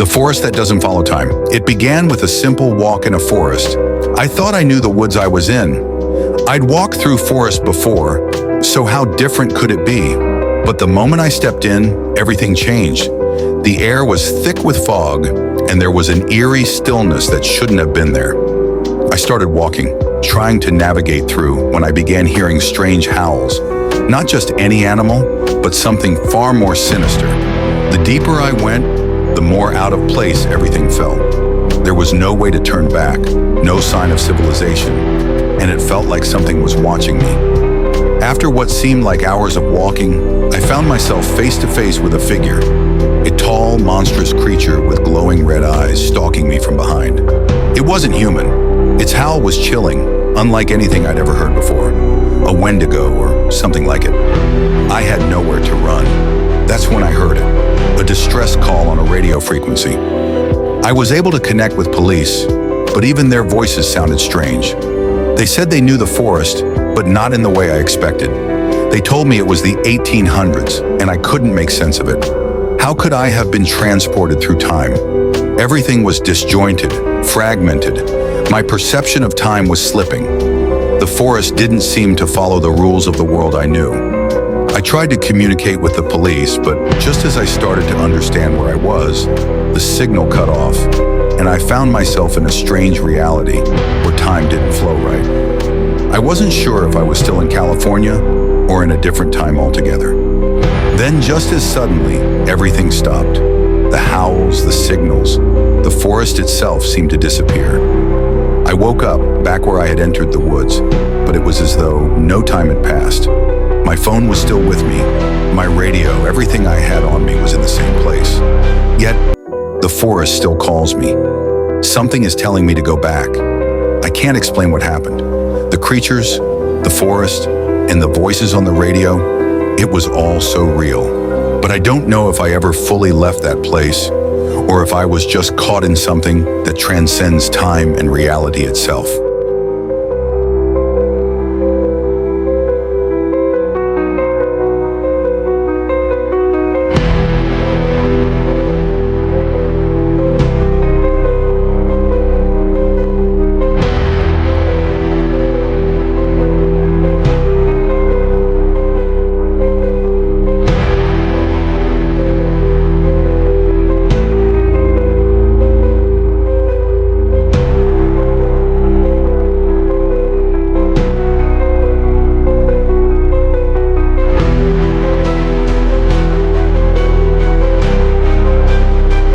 The forest that doesn't follow time. It began with a simple walk in a forest. I thought I knew the woods I was in. I'd walked through forest before, so how different could it be? But the moment I stepped in, everything changed. The air was thick with fog, and there was an eerie stillness that shouldn't have been there. I started walking, trying to navigate through, when I began hearing strange howls. Not just any animal, but something far more sinister. The deeper I went, the more out of place everything felt. There was no way to turn back, no sign of civilization, and it felt like something was watching me. After what seemed like hours of walking, I found myself face to face with a figure, a tall, monstrous creature with glowing red eyes stalking me from behind. It wasn't human. Its howl was chilling, unlike anything I'd ever heard before. A Wendigo or something like it. I had nowhere to run. That's when I heard it, a distress call on a radio frequency. I was able to connect with police, but even their voices sounded strange. They said they knew the forest, but not in the way I expected. They told me it was the 1800s, and I couldn't make sense of it. How could I have been transported through time? Everything was disjointed, fragmented. My perception of time was slipping. The forest didn't seem to follow the rules of the world I knew. I tried to communicate with the police, but just as I started to understand where I was, the signal cut off, and I found myself in a strange reality where time didn't flow right. I wasn't sure if I was still in California or in a different time altogether. Then, just as suddenly, everything stopped. The howls, the signals, the forest itself seemed to disappear. I woke up back where I had entered the woods, but it was as though no time had passed. My phone was still with me. My radio, everything I had on me was in the same place. Yet, the forest still calls me. Something is telling me to go back. I can't explain what happened. The creatures, the forest, and the voices on the radio, it was all so real. But I don't know if I ever fully left that place, or if I was just caught in something that transcends time and reality itself.